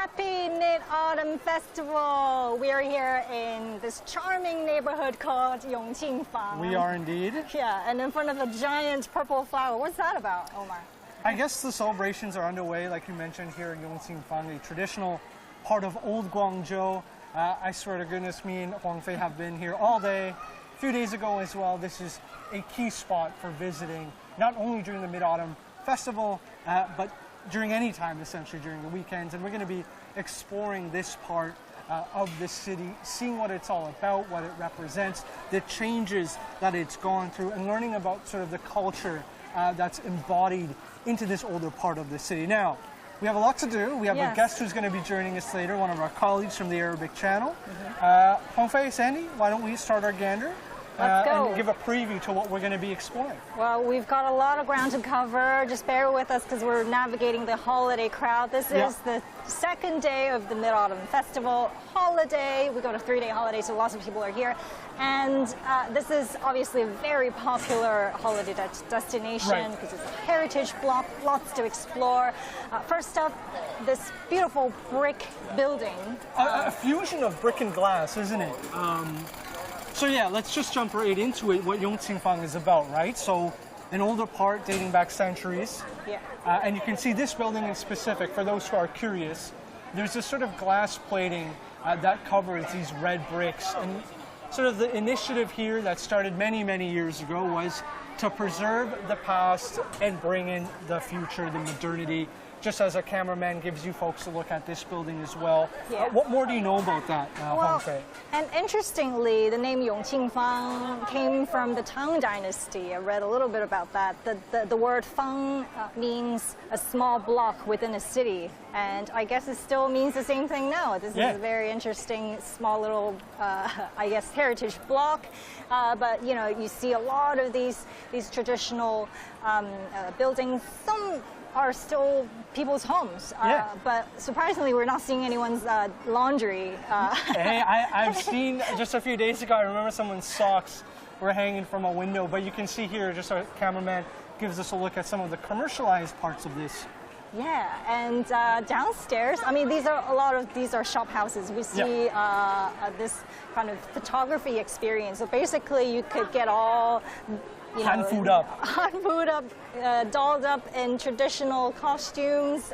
Happy Mid-Autumn Festival! We are here in this charming neighborhood called Yong Qing Fang. We are indeed. Yeah, and in front of a giant purple flower. What's that about, Omar? I guess the celebrations are underway, like you mentioned here in Yong Qing Fang, a traditional part of old Guangzhou. I swear to goodness, me and Huang Fei have been here all day. A few days ago as well. This is a key spot for visiting, not only during the Mid-Autumn Festival, but during any time, essentially, during the weekends. And we're going to be exploring this part of the city, seeing what it's all about, what it represents, the changes that it's gone through, and learning about sort of the culture that's embodied into this older part of the city. Now, we have a lot to do. We have a guest who's going to be joining us later, one of our colleagues from the Arabic channel. Huang Fei, Sandy, why don't we start our gander? Let's go. And give a preview to what we're going to be exploring. Well, we've got a lot of ground to cover. Just bear with us because we're navigating the holiday crowd. This is the second day of the Mid-Autumn Festival holiday. We got a 3-day holiday, so lots of people are here. And this is obviously a very popular holiday destination because it's a heritage block, lots to explore. First up, this beautiful brick building. A fusion of brick and glass, isn't it? So yeah, let's just jump right into it, what Yong Qing Fang is about, right? So an older part dating back centuries. Yeah. And you can see this building in specific, for those who are curious, there's this sort of glass plating that covers these red bricks. And sort of the initiative here that started many, many years ago was to preserve the past and bring in the future, the modernity. Just as a cameraman gives you folks a look at this building as well. Yeah. What more do you know about that, Huang Fei? And interestingly, the name Yong Qing Fang came from the Tang Dynasty. I read a little bit about that. The word Fang means a small block within a city. And I guess it still means the same thing now. This is a very interesting, small little, I guess, heritage block. But, you know, you see a lot of these traditional buildings. Some are still people's homes. But surprisingly, we're not seeing anyone's laundry. Hey, I've seen, just a few days ago, I remember someone's socks were hanging from a window. But you can see here, just our cameraman gives us a look at some of the commercialized parts of this. Yeah, and downstairs, I mean, these are shop houses. We see this kind of photography experience. So basically, you could get all hand food up, dolled up in traditional costumes,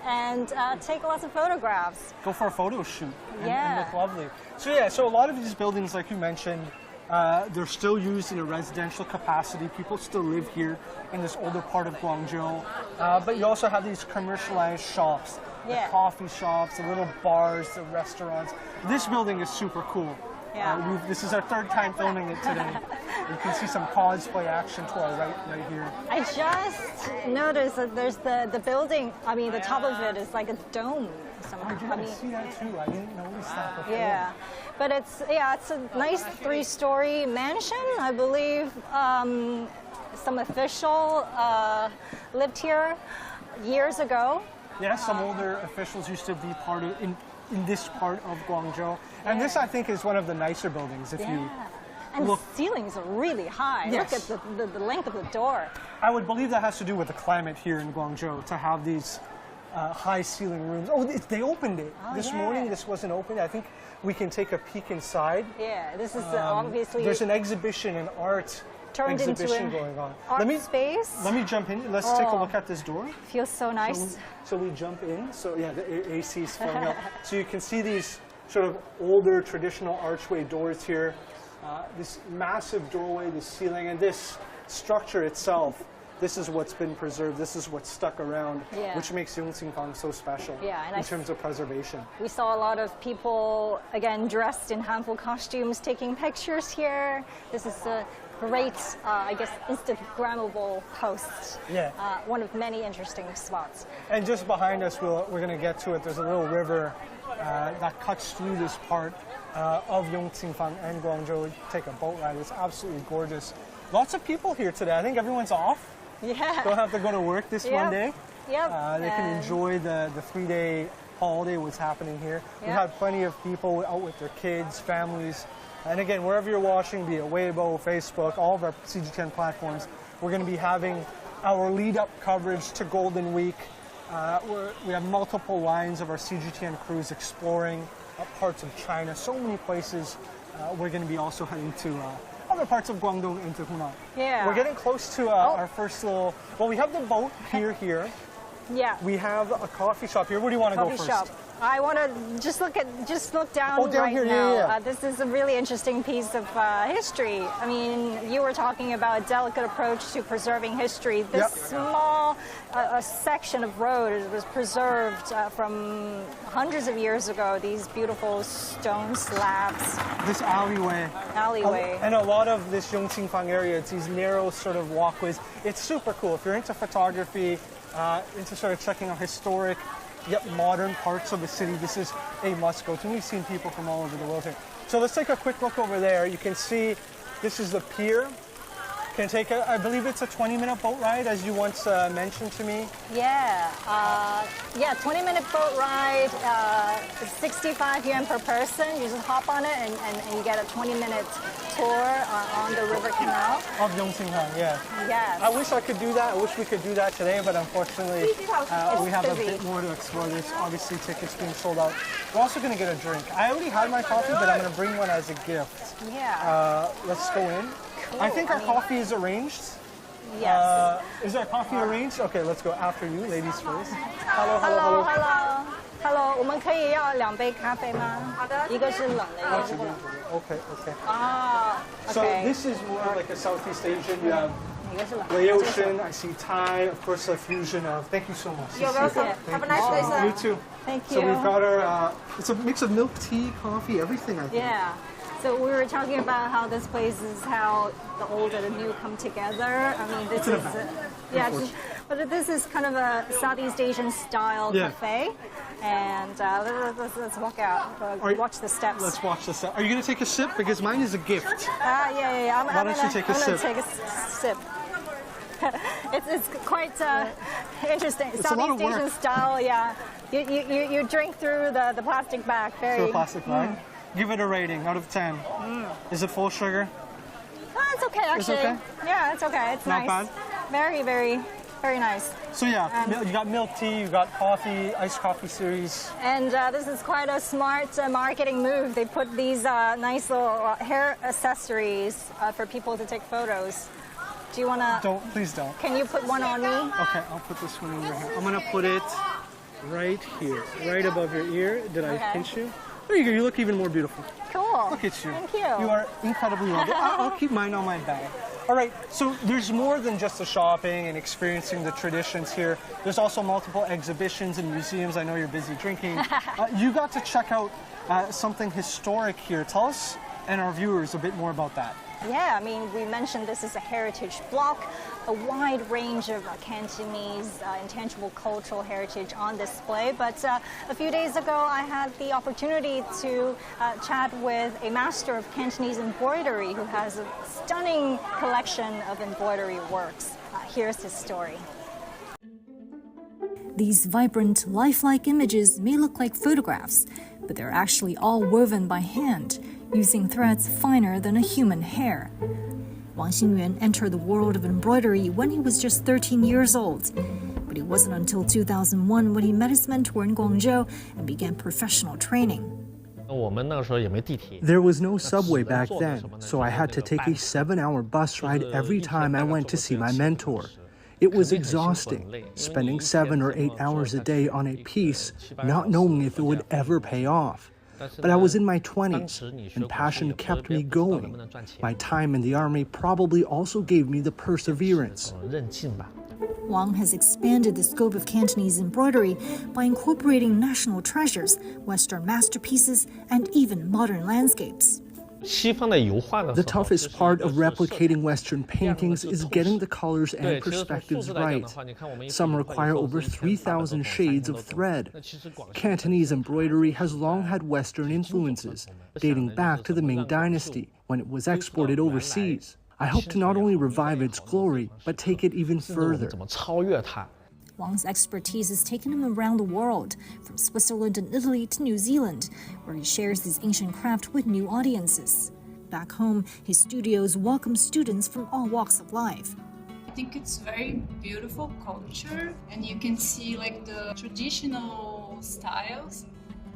and take lots of photographs. Go for a photo shoot and look lovely. So yeah, so a lot of these buildings, like you mentioned, they're still used in a residential capacity. People still live here in this older part of Guangzhou. But you also have these commercialized shops, the coffee shops, the little bars, the restaurants. This building is super cool. Yeah. This is our third time filming it today. You can see some cosplay action to our right here. I just noticed that there's the building, I mean, the top of it is like a dome somehow. I see that too. I didn't notice that before. Yeah, but it's a nice 3-story mansion. I believe some official lived here years ago. Yeah, some older officials used to be part of in this part of Guangzhou. And this, I think, is one of the nicer buildings. If you and look, the ceilings are really high. Look at the length of the door. I would believe that has to do with the climate here in Guangzhou, to have these high ceiling rooms. Oh, they opened it. This morning, this wasn't open. I think we can take a peek inside. Yeah, this is obviously... There's an exhibition, an art exhibition going on. Space. Let me jump in. Let's take a look at this door. Feels so nice. So we jump in. So yeah, the AC is filling up. So you can see these sort of older traditional archway doors here. This massive doorway, the ceiling, and this structure itself. This is what's been preserved. This is what's stuck around, which makes Yong Qing Fang so special in terms of preservation. We saw a lot of people, again, dressed in hanful costumes, taking pictures here. This is a great, I guess, Instagrammable post. Yeah. One of many interesting spots. And just behind us, we're going to get to it. There's a little river that cuts through this part of Yong Qing Fang and Guangzhou. Take a boat ride. It's absolutely gorgeous. Lots of people here today. I think everyone's off. Yeah. Don't have to go to work this Monday. Yep. They can enjoy the 3-day holiday, what's happening here. We've had plenty of people out with their kids, families. And again, wherever you're watching, be it Weibo, Facebook, all of our CGTN platforms, we're going to be having our lead-up coverage to Golden Week. We have multiple lines of our CGTN crews exploring parts of China. So many places. We're going to be also heading to other parts of Guangdong into Hunan. Yeah. We're getting close to our first little. Well, we have the boat here. Yeah. We have a coffee shop here. Where do you want to go first? Coffee shop. I want to just look down down right here, now. yeah. This is a really interesting piece of history. I mean, you were talking about a delicate approach to preserving history. This small section of road was preserved from hundreds of years ago. These beautiful stone slabs. This alleyway. And a lot of this Yong Qing Fang area, it's these narrow sort of walkways. It's super cool. If you're into photography, into sort of checking out historic yet modern parts of the city, this is a must-go-to. We've seen people from all over the world here. So let's take a quick look over there. You can see this is the pier. Can take I believe it's a 20-minute boat ride, as you once mentioned to me. Yeah, 20-minute boat ride, 65 yuan per person. You just hop on it and you get a 20-minute tour on the river canal. Of Yong Qing Fang, yeah. Yes. I wish I could do that. I wish we could do that today, but unfortunately, we have busy. a bit more to explore. There's obviously tickets being sold out. We're also going to get a drink. I already had my coffee, but I'm going to bring one as a gift. Yeah. Let's go in. Cool. I think our coffee is arranged. Yes. Is our coffee arranged? Okay, let's go after you, ladies first. Hello. 我们可以要2杯咖啡吗？一个是冷的，一个是热的。 Okay. Okay. So this is more like a Southeast Asian. You have Laotian, I see Thai, of course a fusion of. Thank you so much. You're welcome. Have a nice day, sir. You too. Thank So you. we've got our, it's a mix of milk tea, coffee, everything I think. Yeah. So we were talking about how this place is how the old and the new come together. I mean, this is but this is kind of a Southeast Asian style cafe. And let's walk out. Watch the steps. Let's watch the steps. Are you going to take a sip? Because mine is a gift. Yeah. Why don't you take a sip? I'm going to take a sip. It's quite interesting. It's a lot of Southeast Asian work. style, yeah. You drink through the plastic bag. Through a plastic bag. Give it a rating out of 10. Is it full sugar? It's okay, actually. It's okay? Yeah, it's okay. It's Not nice. bad? Very, very, very nice. So yeah, you got milk tea, you got coffee, iced coffee series. And this is quite a smart marketing move. They put these nice little hair accessories for people to take photos. Do you want to? Please don't. Can you put one on me? Okay, I'll put this one in your hand. I'm going to put it right here, right above your ear. Did I pinch you? There you go. You look even more beautiful. Cool. Look at you. Thank you. You are incredibly lovely. I'll keep mine on my bag. All right, so there's more than just the shopping and experiencing the traditions here. There's also multiple exhibitions and museums. I know you're busy drinking. You got to check out something historic here. Tell us and our viewers a bit more about that. Yeah, I mean, we mentioned this is a heritage block, a wide range of Cantonese intangible cultural heritage on display. But a few days ago, I had the opportunity to chat with a master of Cantonese embroidery who has a stunning collection of embroidery works. Here's his story. These vibrant, lifelike images may look like photographs, but they're actually all woven by hand, using threads finer than a human hair. Wang Xingyuan entered the world of embroidery when he was just 13 years old. But it wasn't until 2001 when he met his mentor in Guangzhou and began professional training. There was no subway back then, so I had to take a 7-hour bus ride every time I went to see my mentor. It was exhausting, spending 7 or 8 hours a day on a piece, not knowing if it would ever pay off. But I was in my 20s, and passion kept me going. My time in the army probably also gave me the perseverance. Wang has expanded the scope of Cantonese embroidery by incorporating national treasures, Western masterpieces, and even modern landscapes. The toughest part of replicating Western paintings is getting the colors and perspectives right. Some require over 3,000 shades of thread. Cantonese embroidery has long had Western influences, dating back to the Ming Dynasty, when it was exported overseas. I hope to not only revive its glory, but take it even further. Wang's expertise has taken him around the world, from Switzerland and Italy to New Zealand, where he shares his ancient craft with new audiences. Back home, his studios welcome students from all walks of life. think it's very beautiful culture, and you can see like the traditional styles,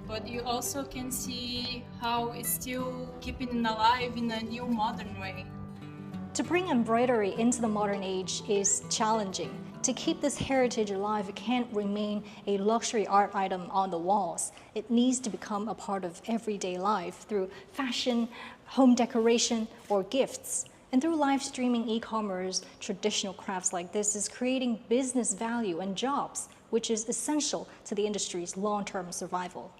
but you also can see how it's still keeping it alive in a new modern way. To bring embroidery into the modern age is challenging. To keep this heritage alive, it can't remain a luxury art item on the walls. It needs to become a part of everyday life through fashion, home decoration, or gifts. And through live streaming e-commerce, traditional crafts like this is creating business value and jobs, which is essential to the industry's long-term survival.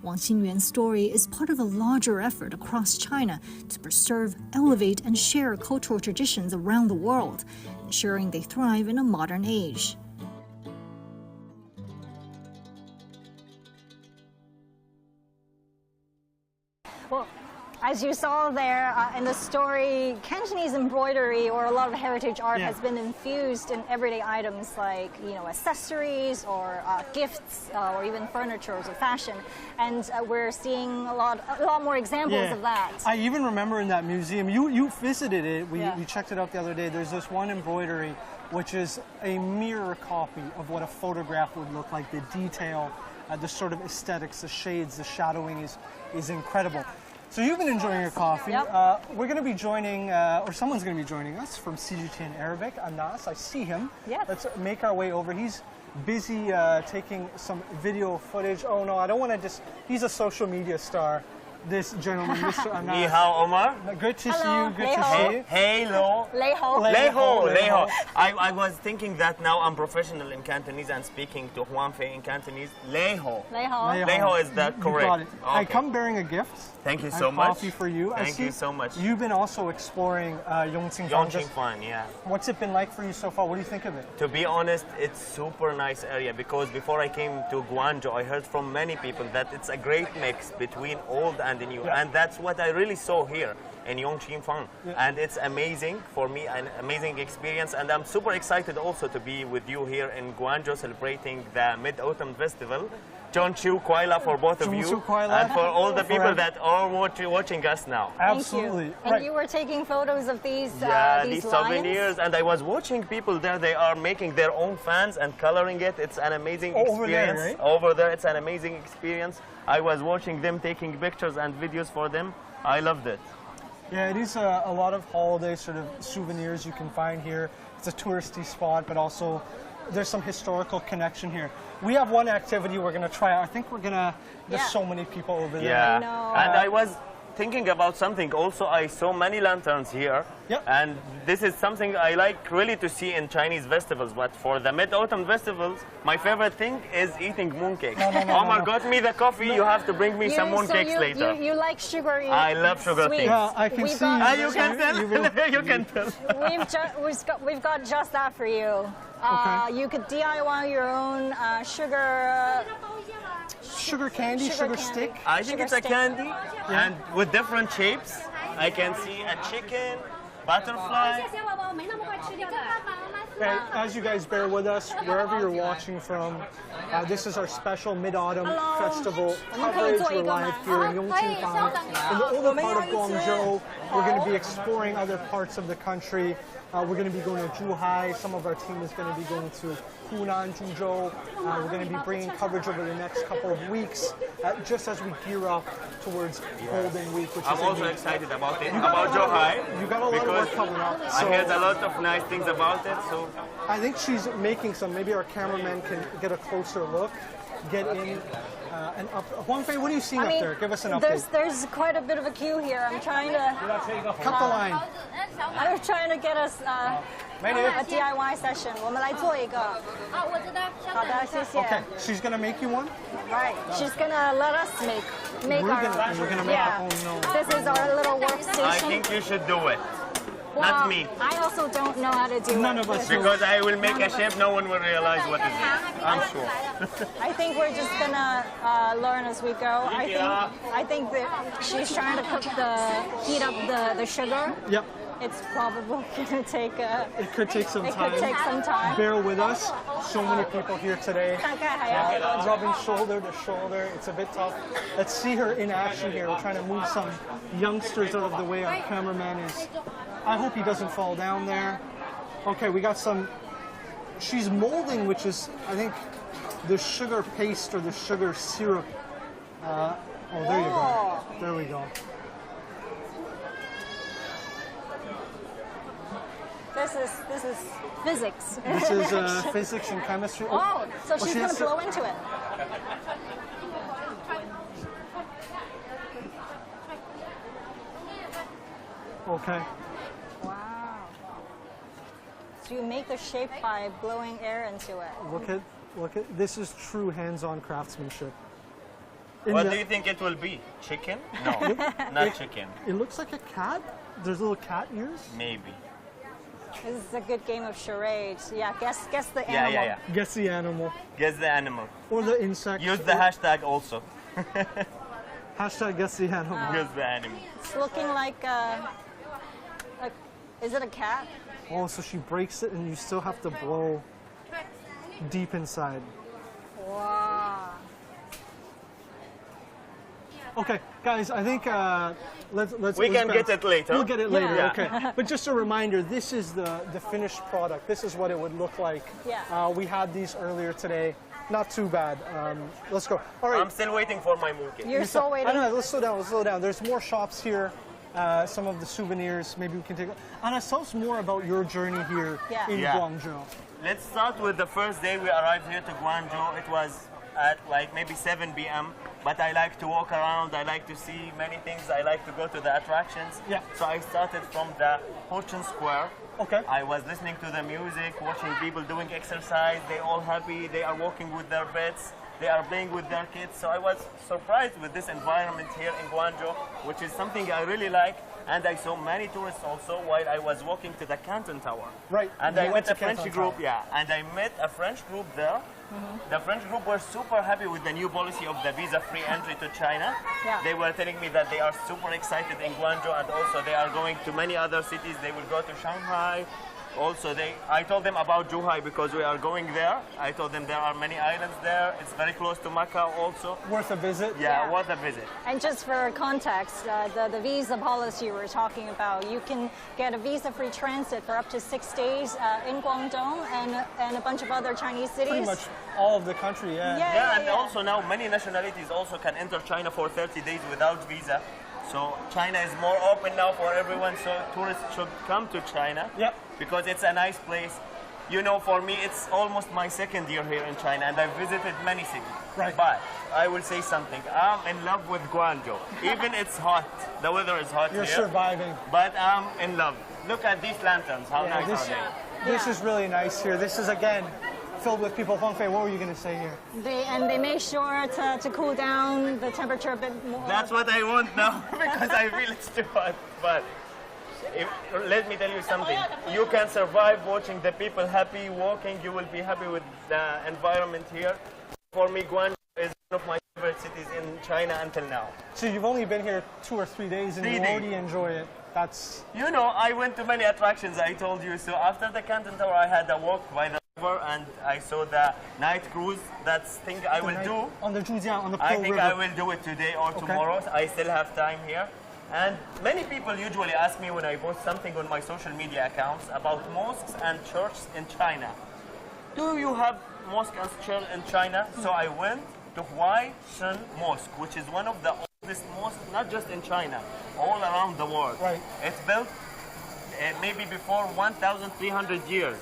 Wang Xingyuan's story is part of a larger effort across China to preserve, elevate, and share cultural traditions around the world, ensuring they thrive in a modern age. Well, as you saw there in the story, Cantonese embroidery or a lot of heritage art has been infused in everyday items like, accessories or gifts or even furniture or fashion. And we're seeing a lot more examples of that. I even remember in that museum, you visited it, we checked it out the other day, there's this one embroidery which is a mirror copy of what a photograph would look like. The detail, the sort of aesthetics, the shades, the shadowing is incredible. So you've been enjoying your coffee. Yep. We're going to be joining, or someone's going to be joining us from CGTN Arabic, Anas. I see him. Yes. Let's make our way over. He's busy taking some video footage. Oh no, I don't want to just, he's a social media star. This gentleman, Mr. Anas. Ni hao, Omar. Good to Hello. see you, good to see you. Hello. Leiho. I was thinking that now I'm professional in Cantonese and speaking to Huan Fei in Cantonese. Leiho. Leiho is that correct? You got it. Okay. I come bearing a gift. Thank you I so have much. Coffee for you. Thank you so much. You've been also exploring Yong Qing Fang. Yong Qing Fang, yeah. What's it been like for you so far? What do you think of it? To be honest, it's super nice area because before I came to Guangzhou, I heard from many people that it's a great mix between old and new, and that's what I really saw here in Yong Qing Fang. And it's amazing for me, an amazing experience, and I'm super excited also to be with you here in Guangzhou celebrating the Mid-Autumn Festival. Zhongqiu Kuaila for both of you, and for all the people that are watching us now. Absolutely. And you were taking photos of these these souvenirs, and I was watching people there. They are making their own fans and coloring it. It's an amazing experience. Over there, right? Over there, it's an amazing experience. I was watching them taking pictures and videos for them. I loved it. Yeah, it is a lot of holiday sort of souvenirs you can find here. It's a touristy spot, but also there's some historical connection here. We have one activity we're going to try. I think we're going to, there's so many people over there. Yeah, I know. And I was thinking about something also. I saw many lanterns here, and this is something I like really to see in Chinese festivals. But for the Mid-Autumn festivals, my favorite thing is eating mooncakes. Omar got me the coffee. You have to bring me some mooncakes later. You like sugary I love sugar sweets. things. Yeah, I can see. You can tell. You can tell. We've got just that for you. You could DIY your own Sugar candy, sugar stick. I think it's a candy, and with different shapes. I can see a chicken, butterfly. Okay, as you guys bear with us, wherever you're watching from, this is our special Mid-Autumn Festival coverage. We're live here in Yong Qing Fang. In the older part of Guangzhou, we're going to be exploring other parts of the country. We're going to be going to Zhuhai. Some of our team is going to be going to Hunan, Zhuzhou. We're going to be bringing coverage over the next couple of weeks, just as we gear up towards Golden Week, which I'm is also excited about it, about Zhuhai. You got a lot of work coming up. So I heard a lot of nice things about it. So I think she's making some. Maybe our cameraman can get a closer look, get in. And up. Huang Fei, what are you seeing up there? Give us an update. There's quite a bit of a queue here. I'm trying to cut the line. I'm trying to get us a DIY session. 我们来做一个。我知道。好的，谢谢。Okay, she's gonna make you one. Right. She's gonna let us make we're gonna make our own. No. This is our little workstation. I think you should do it. Well, Not me. I also don't know how to do it. None of us do. Because I will make a shape, no one will realize what it is. I'm sure. I think we're just gonna learn as we go. I think that she's trying to heat up the sugar. Yep. It's probably gonna take It could take some time. It could take some time. Bear with us. So many people here today. Rubbing shoulder to shoulder. It's a bit tough. Let's see her in action here. We're trying to move some youngsters out of the way. Our cameraman is. I hope he doesn't fall down there. Okay, we got some. She's molding, which is, I think, the sugar paste or the sugar syrup. Oh, there you go. There we go. This is physics. This is physics and chemistry. Oh, so she's going to blow into it. Okay. Wow. So you make the shape by blowing air into it. Look at. This is true hands-on craftsmanship. What do you think it will be? Chicken? No, not chicken. It looks like a cat. There's little cat ears. Maybe. This is a good game of charades. Yeah, guess the animal. Yeah. Guess the animal. Guess the animal. Or the insect. Use the hashtag also. Hashtag guess the animal. Guess the animal. It's looking like is it a cat? Oh, so she breaks it and you still have to blow deep inside. Wow. Okay, guys, I think let's. We can get it later. We'll get it later. Yeah. Okay. But just a reminder, this is the finished product. This is what it would look like. Yeah. We had these earlier today. Not too bad. Let's go. All right. I'm still waiting for my mookie. You're still waiting. I don't know. Let's slow down. Let's slow down. There's more shops here. Some of the souvenirs. Maybe we can take. Anna, tell us more about your journey here in Guangzhou. Let's start with the first day we arrived here to Guangzhou. It was at like maybe 7 p.m. But I like to walk around. I like to see many things. I like to go to the attractions. Yeah. So I started from the Fortune Square. Okay. I was listening to the music, watching people doing exercise. They all happy. They are walking with their pets. They are playing with their kids. So I was surprised with this environment here in Guangzhou, which is something I really like. And I saw many tourists also while I was walking to the Canton Tower. Right. And I met a French group, and I met a French group there. The French group were super happy with the new policy of the visa-free entry to China. Yeah. They were telling me that they are super excited in Guangzhou, and also they are going to many other cities. They will go to Shanghai. Also, I told them about Zhuhai because we are going there. I told them there are many islands there. It's very close to Macau also. Worth a visit? Yeah, worth a visit. And just for context, the visa policy we're talking about, you can get a visa-free transit for up to 6 days in Guangdong and a bunch of other Chinese cities. Pretty much all of the country, Yeah, and also now many nationalities also can enter China for 30 days without visa. So China is more open now for everyone, so tourists should come to China because it's a nice place. You know, for me, it's almost my second year here in China, and I've visited many cities. Right. But I will say something. I'm in love with Guangzhou. Even it's hot. The weather is hot You're here. surviving. But I'm in love. Look at these lanterns. How nice are they? This is really nice here. This is, again, filled with people. Huang Fei, what were you going to say here? They make sure to cool down the temperature a bit more. That's what I want now because I feel it's too hot. But let me tell you something. You can survive watching the people happy walking. You will be happy with the environment here. For me, Guangzhou is one of my favorite cities in China until now. So you've only been here 2 or 3 days and you already enjoy it. That's... You know, I went to many attractions, I told you. So after the Canton Tower, I had a walk by the river and I saw the night cruise. That's thing I will do. On the Zhujiang, on the Pearl I think River. I will do it today or tomorrow. I still have time here. And many people usually ask me when I post something on my social media accounts about mosques and churches in China. Do you have mosque and church in China? So I went to Huai Shen Mosque, which is one of the oldest mosques, not just in China, all around the world. Right. It's built maybe before 1,300 years.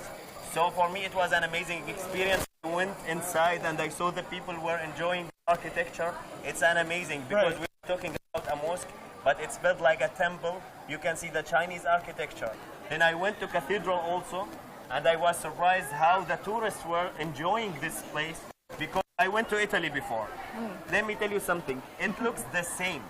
So for me, it was an amazing experience. I went inside and I saw the people were enjoying the architecture. It's an amazing because we're talking about a mosque, but it's built like a temple. You can see the Chinese architecture. Then I went to cathedral also, and I was surprised how the tourists were enjoying this place because I went to Italy before. Let me tell you something. It looks the same.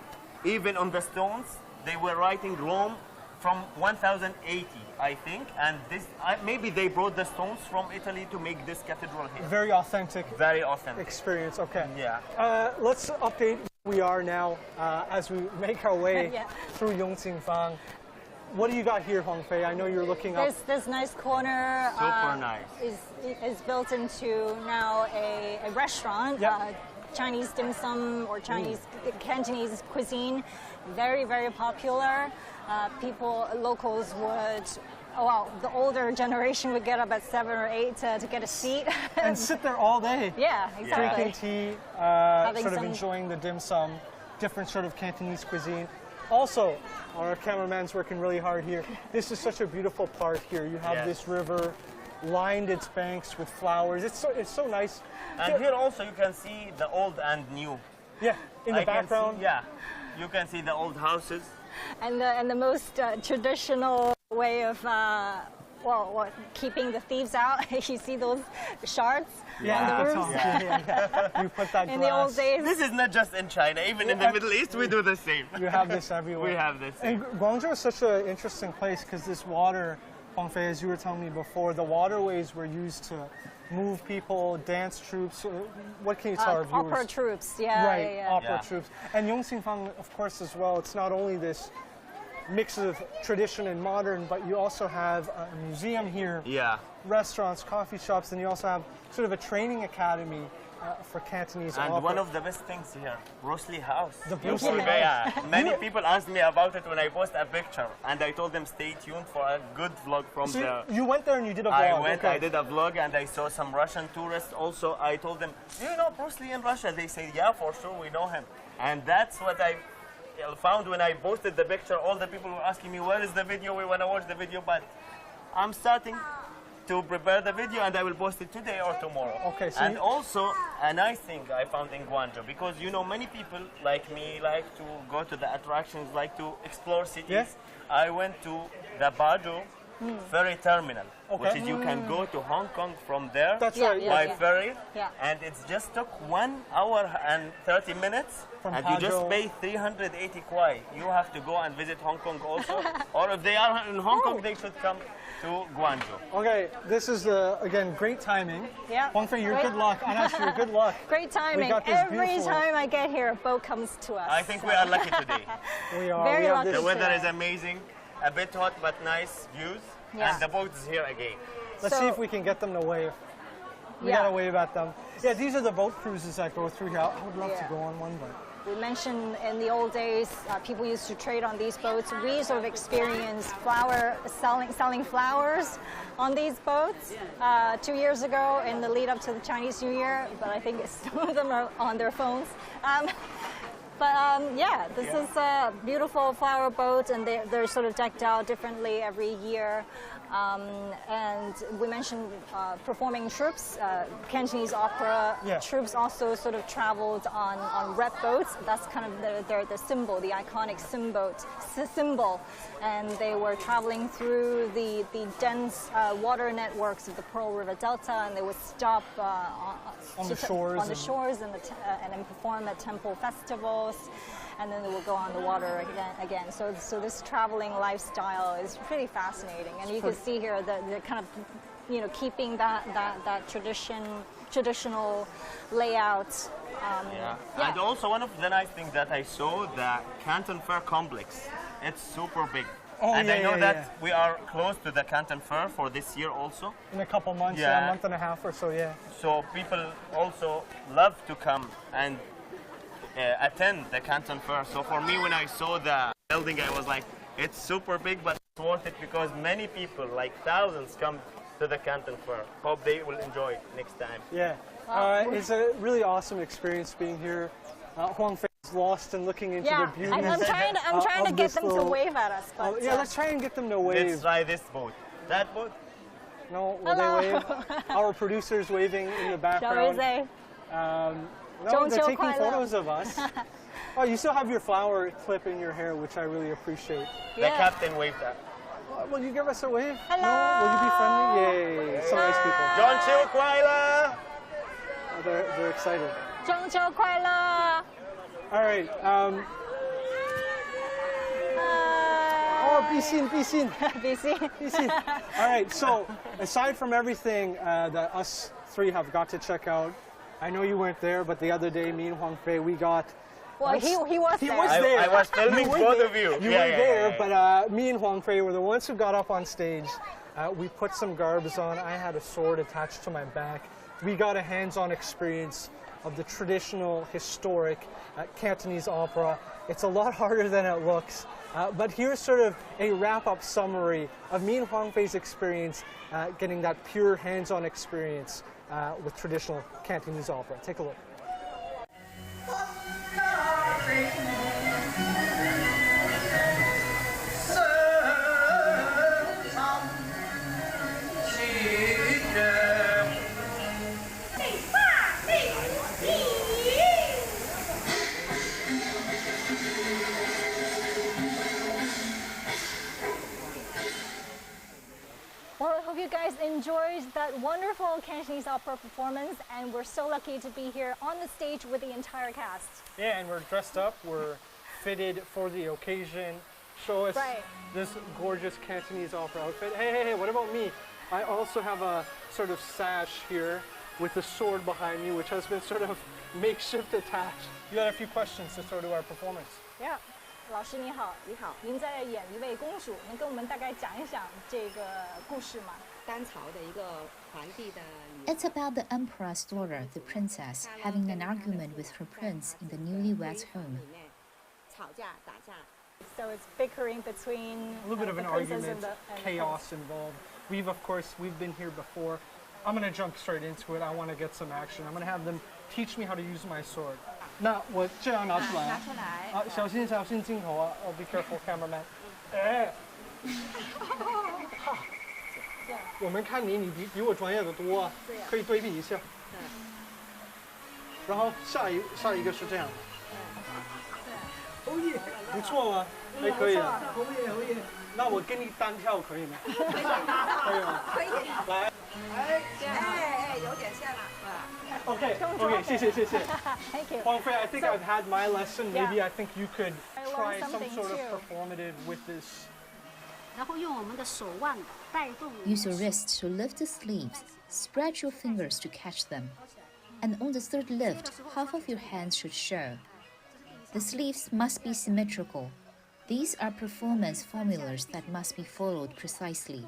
Even on the stones, they were writing Rome from 1080, I think, and this maybe they brought the stones from Italy to make this cathedral here. Very authentic. Very authentic experience. Okay. Yeah. Let's update where we are now as we make our way through Yong Qing Fang. What do you got here, Huang Fei? I know you're looking up. This nice corner Super nice. is built into now a restaurant. Chinese dim sum or Chinese Cantonese cuisine, very, very popular. Locals would oh, well, the older generation would get up at 7 or 8 to get a seat. And sit there all day. Yeah, exactly. Drinking tea, sort of some- enjoying the dim sum, different sort of Cantonese cuisine. Also, our cameraman's working really hard here. This is such a beautiful part here. You have this river, lined its banks with flowers. It's so nice. And here also you can see the old and new. Yeah, in the I can background. see, yeah, you can see the old houses. And the most traditional way of keeping the thieves out. You see those shards on the roofs. Yeah. You put that In glass. the old days. This is not just in China, even in the Middle East we do the same. You have this everywhere. We have this. And Guangzhou is such an interesting place because this water, Huang Fei, as you were telling me before, the waterways were used to move people, dance troops. What can you tell our viewers? Opera troops, yeah. Right, yeah. opera troops. And Yong Qing Fang, of course, as well, it's not only this mix of tradition and modern, but you also have a museum here, Yeah. restaurants, coffee shops, and you also have sort of a training academy for Cantonese And opera. one of the best things here, Bruce Lee House. The Bruce Bruce Lee Lee, yeah. Many people asked me about it when I post a picture, and I told them stay tuned for a good vlog from So there. you went there and you did a vlog. I went, okay. I did a vlog, and I saw some Russian tourists also. I told them, do you know Bruce Lee in Russia? They said, yeah, for sure, we know him. And that's what I found when I posted the picture. All the people were asking me, where is the video? We want to watch the video, but I'm starting to prepare the video, and I will post it today or tomorrow. Okay, so and also, a nice thing I found in Guangzhou, because you know, many people like me like to go to the attractions, like to explore cities. Yeah. I went to the Bado ferry terminal, which Okay. is you can go to Hong Kong from there That's Yeah, right. yeah. by ferry, Yeah. and it's just took 1 hour and 30 minutes, From and you just Pazhou. pay 380 kwai. You have to go and visit Hong Kong also, or if they are in Hong Kong, they should come to Guangzhou. Okay, this is, again, great timing. Yeah. Huang Fei, your Great. good luck. Anash, your good luck. Great timing. got this Every beautiful- time I get here, a boat comes to us. I think we are lucky today. We are. Very we have lucky. this. The weather is amazing, a bit hot but nice views, Yeah. and the boat is here again. Let's So- see if we can get them to wave. We Yeah. gotta wave at them. Yeah, these are the boat cruises that go through here. I would love to Yeah. go on one, but We mentioned in the old days, people used to trade on these boats. We sort of experienced selling flowers on these boats 2 years ago in the lead up to the Chinese New Year, but I think some of them are on their phones. Yeah, this is a beautiful flower boat, and they're sort of decked out differently every year. And we mentioned performing troops, Cantonese opera Yeah. troops also sort of traveled on rep boats. That's kind of the symbol, the iconic symbol. And they were traveling through the dense water networks of the Pearl River Delta, and they would stop On the shores and then perform at temple festivals. And then they will go on the water again. So this traveling lifestyle is pretty fascinating, and you can see here the kind of, keeping that traditional layout. Yeah. Yeah. And also one of the nice things that I saw, the Canton Fair complex. It's super big. Oh, and yeah, I know yeah, that yeah. we are close to the Canton Fair for this year also. in a couple months, Yeah. a month and a half or so, yeah. So people also love to come and attend the Canton Fair. So for me, when I saw the building, I was like, it's super big, but it's worth it because many people, like thousands, come to the Canton Fair. Hope they will enjoy it next time. Yeah. It's a really awesome experience being here. Huang Fei is lost and looking into Yeah, the beauty. I'm trying to of get this them to little- wave at us. But, yeah, let's try and get them to wave. Let's try this boat. That boat? No, will Hello. they wave? Our producer's waving in the shall we background. say? No, they're 中秋 taking 快乐. photos of us. Oh, you still have your flower clip in your hair, which I really appreciate. The Yeah. captain waved at. Will you give us a wave? Hello. No? Will you be friendly? Yay. So nice people. John Chiu Kuala! Oh, they're excited. 中秋快乐! All right. Oh, be seen. Busy. Be seen. All right. So, aside from everything that us three have got to check out, I know you weren't there, but the other day, me and Huang Fei, we got. Well, he was He there. was there. I was filming were both there. of you. You Yeah, were yeah, there, yeah, but me and Huang Fei were the ones who got up on stage. We put some garbs on. I had a sword attached to my back. We got a hands-on experience of the traditional, historic Cantonese opera. It's a lot harder than it looks. But here's sort of a wrap-up summary of me and Huang Fei's experience getting that pure hands-on experience with traditional Cantonese opera. Take a look. Well, I hope you guys enjoyed that wonderful Cantonese opera performance, and we're so lucky to be here on the stage with the entire cast. Yeah, and we're dressed up, we're fitted for the occasion. Show us this gorgeous Cantonese opera outfit. Hey, what about me? I also have a sort of sash here with the sword behind me, which has been sort of makeshift attached. You had a few questions to throw to our performance. Yeah. 老师你好，你好，您在演一位公主，能跟我们大概讲一讲这个故事吗？ It's about the emperor's daughter, the princess, having an argument with her prince in the newlywed's home. So it's bickering between a little bit of an the princess argument, and the chaos involved. We've been here before. I'm going to jump straight into it. I want to get some action. I'm going to have them teach me how to use my sword. 那我这样拿出来啊，小心镜头啊 ！Oh, be careful, cameraman. 哎，我们看你比我专业的多啊，可以对比一下。然后下一个是这样的。不错吗？还可以啊。可以。那我跟你单跳可以吗？可以吗？可以。来。有点像了。Okay,谢谢。Thank you. Huang Fei, I think I've had my lesson. Maybe I think you could try some sort of performative with this. Use your wrists to lift the sleeves. Spread your fingers to catch them. And on the third lift, half of your hands should show. The sleeves must be symmetrical. These are performance formulas that must be followed precisely.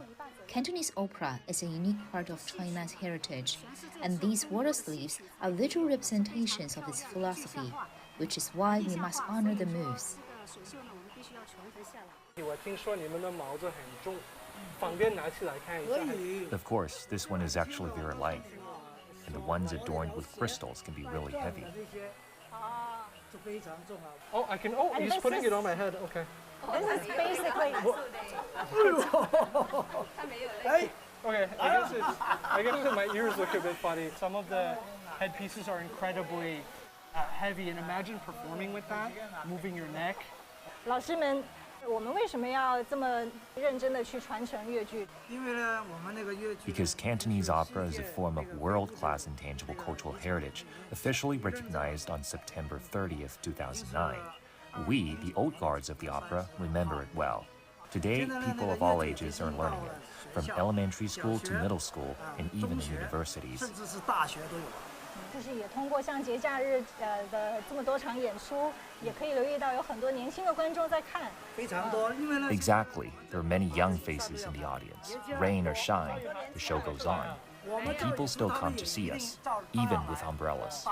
Cantonese opera is a unique part of China's heritage, and these water sleeves are literal representations of its philosophy, which is why we must honor the moves. Of course, this one is actually very light, and the ones adorned with crystals can be really heavy. Oh, I can. Oh, he's putting it on my head. Okay. This is basically. Okay, I guess my ears look a bit funny. Some of the headpieces are incredibly heavy, and imagine performing with that, moving your neck. 老师们，我们为什么要这么认真的去传承越剧？ Because Cantonese opera is a form of world-class intangible cultural heritage, officially recognized on September 30th, 2009. We, the old guards of the opera, remember it well. Today, people of all ages are learning it, from elementary school to middle school and even in universities. 就是也通过像节假日的这么多场演出，也可以留意到有很多年轻的观众在看。Exactly. There are many young faces in the audience. Rain or shine, the show goes on. And people still come to see us, even with umbrellas.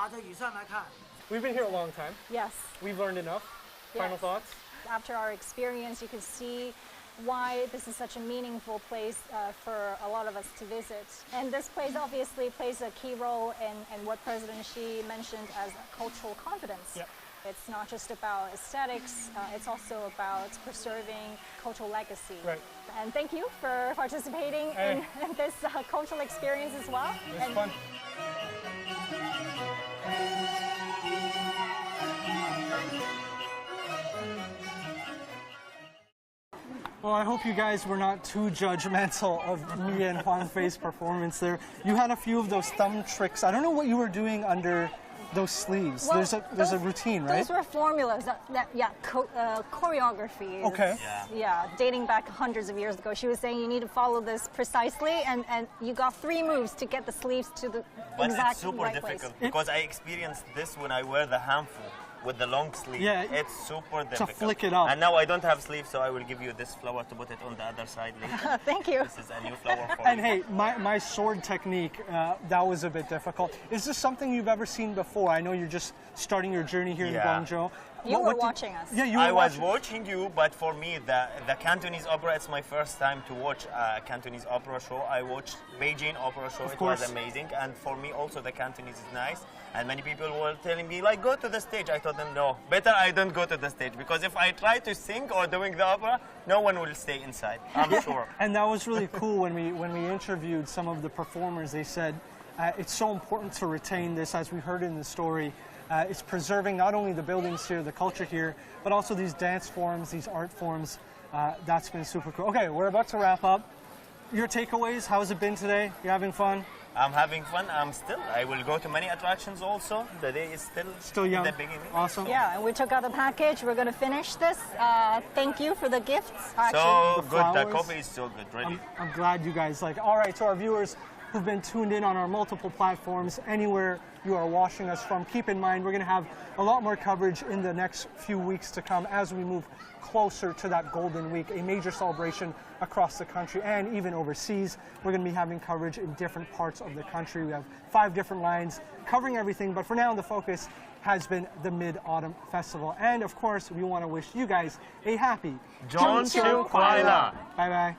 We've been here a long time. Yes. We've learned enough. Final thoughts? After our experience, you can see why this is such a meaningful place for a lot of us to visit. And this place obviously plays a key role in what President Xi mentioned as cultural confidence. Yep. It's not just about aesthetics, it's also about preserving cultural legacy. Right. And thank you for participating in this cultural experience as well. It was fun. Well, I hope you guys were not too judgmental of me and Huang Fei's performance there. You had a few of those thumb tricks. I don't know what you were doing under those sleeves. Well, there's a routine, right? Those were formulas. Choreography. Okay. Yeah, dating back hundreds of years ago. She was saying you need to follow this precisely, and you got 3 moves to get the sleeves to the but exact it's super right difficult place. because I experienced this when I wear the handful with the long sleeve. Yeah, it's super difficult. To flick it up. And now I don't have sleeves, so I will give you this flower to put it on the other side later. Thank you. This is a new flower for And you. hey, my sword technique, that was a bit difficult. Is this something you've ever seen before? I know you're just starting your journey here in Guangzhou. You were watching us. Yeah, you I were was watching. watching you, but for me, the Cantonese opera, it's my first time to watch a Cantonese opera show. I watched Beijing opera show, it was amazing. And for me also, the Cantonese is nice. And many people were telling me, like, go to the stage. I told them, no, better I don't go to the stage. Because if I try to sing or doing the opera, no one will stay inside, I'm sure. And that was really cool when we interviewed some of the performers. They said it's so important to retain this, as we heard in the story. It's preserving not only the buildings here, the culture here, but also these dance forms, these art forms. That's been super cool. Okay, we're about to wrap up. Your takeaways, how's it been today? You having fun? I'm having fun. I will go to many attractions also. The day is still young. In the beginning. Awesome. Yeah, and we took out the package. We're going to finish this. Thank you for the gifts. So the good. The flowers. coffee is so good. Ready. I'm glad you guys like. All right, to our viewers who've been tuned in on our multiple platforms, anywhere you are watching us from, keep in mind we're going to have a lot more coverage in the next few weeks to come as we move closer to that Golden Week, a major celebration across the country and even overseas. We're going to be having coverage in different parts of the country. We have 5 different lines covering everything, but for now the focus has been the Mid-Autumn Festival. And of course, we want to wish you guys a happy 中秋快乐. Bye-bye.